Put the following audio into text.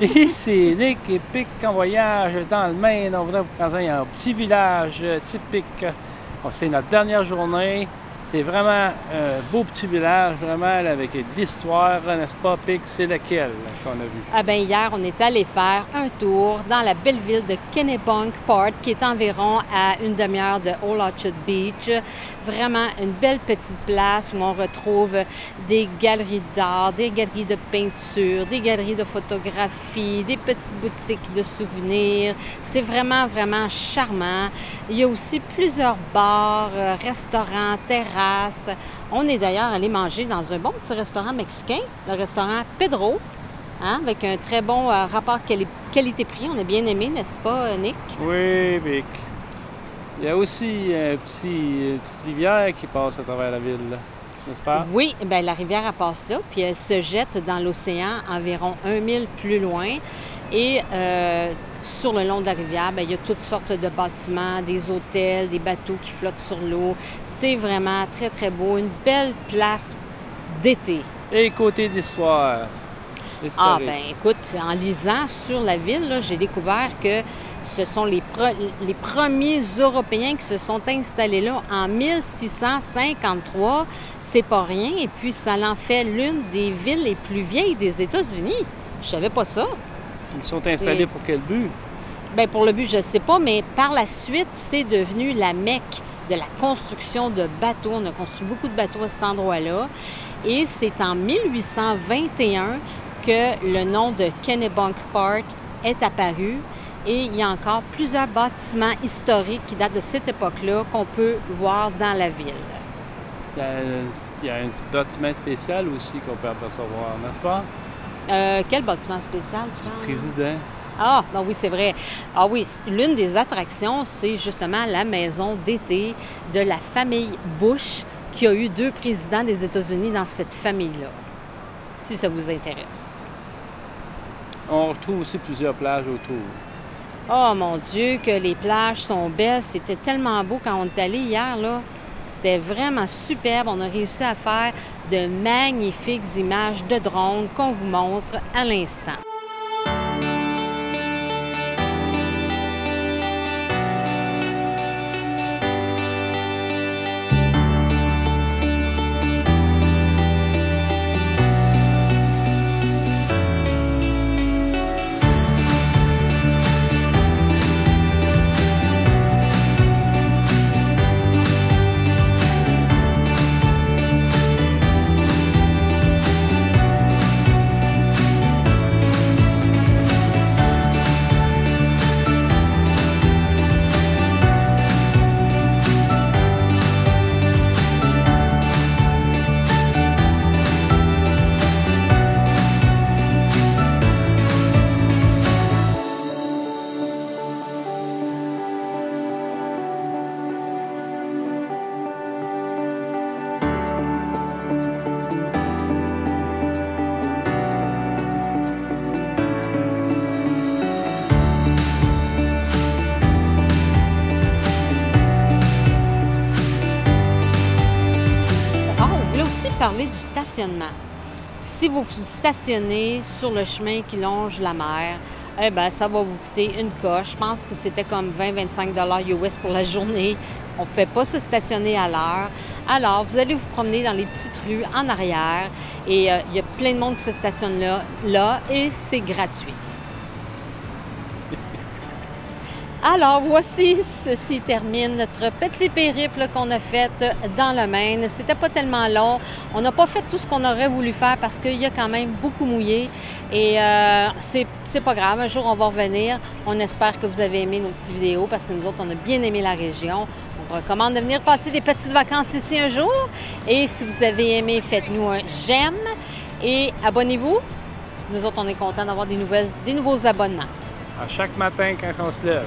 Ici, Nick et Pic en voyage dans le Maine. On voudrait vous présenter un petit village typique. Bon, c'est notre dernière journée. C'est vraiment un beau petit village, vraiment, là, avec de l'histoire, n'est-ce pas, Pic? C'est lequel qu'on a vu? Ah ben hier, on est allé faire un tour dans la belle ville de Kennebunkport, qui est environ à une demi-heure de Old Orchard Beach. Vraiment une belle petite place où on retrouve des galeries d'art, des galeries de peinture, des galeries de photographie, des petites boutiques de souvenirs. C'est vraiment, vraiment charmant. Il y a aussi plusieurs bars, restaurants, terrasses. On est d'ailleurs allé manger dans un bon petit restaurant mexicain, le restaurant Pedro. Hein, avec un très bon rapport qualité-prix. On a bien aimé, n'est-ce pas, Nick? Oui, Pic. Il y a aussi une petite rivière qui passe à travers la ville, n'est-ce pas? Oui, bien, la rivière, elle passe là, puis elle se jette dans l'océan environ 1 000 plus loin. Et sur le long de la rivière, bien, il y a toutes sortes de bâtiments, des hôtels, des bateaux qui flottent sur l'eau. C'est vraiment très, très beau. Une belle place d'été. Et côté d'histoire. Ah, ben écoute, en lisant sur la ville, j'ai découvert que ce sont les premiers Européens qui se sont installés là en 1653. C'est pas rien. Et puis, ça en fait l'une des villes les plus vieilles des États-Unis. Je savais pas ça. Ils sont installés pour quel but? Bien, pour le but, je ne sais pas, mais par la suite, c'est devenu la Mecque de la construction de bateaux. On a construit beaucoup de bateaux à cet endroit-là. Et c'est en 1821 que le nom de Kennebunkport est apparu et il y a encore plusieurs bâtiments historiques qui datent de cette époque-là qu'on peut voir dans la ville. Il y a un bâtiment spécial aussi qu'on peut apercevoir, n'est-ce pas? Quel bâtiment spécial, tu parles? Président. Ah, ben oui, c'est vrai. Ah oui, l'une des attractions, c'est justement la maison d'été de la famille Bush, qui a eu 2 présidents des États-Unis dans cette famille-là, si ça vous intéresse. On retrouve aussi plusieurs plages autour. Oh mon Dieu, que les plages sont belles. C'était tellement beau quand on est allé hier, là. C'était vraiment superbe. On a réussi à faire de magnifiques images de drones qu'on vous montre à l'instant. Parler du stationnement. Si vous vous stationnez sur le chemin qui longe la mer, eh bien, ça va vous coûter une coche. Je pense que c'était comme 20-25 US pour la journée. On ne pouvait pas se stationner à l'heure. Alors, vous allez vous promener dans les petites rues en arrière et il y a plein de monde qui se stationne là et c'est gratuit. Alors, voici, ceci termine notre petit périple qu'on a fait dans le Maine. C'était pas tellement long. On n'a pas fait tout ce qu'on aurait voulu faire parce qu'il y a quand même beaucoup mouillé. Et c'est pas grave, un jour on va revenir. On espère que vous avez aimé nos petites vidéos parce que nous autres, on a bien aimé la région. On vous recommande de venir passer des petites vacances ici un jour. Et si vous avez aimé, faites-nous un j'aime et abonnez-vous. Nous autres, on est contents d'avoir des nouveaux abonnements. À chaque matin quand on se lève.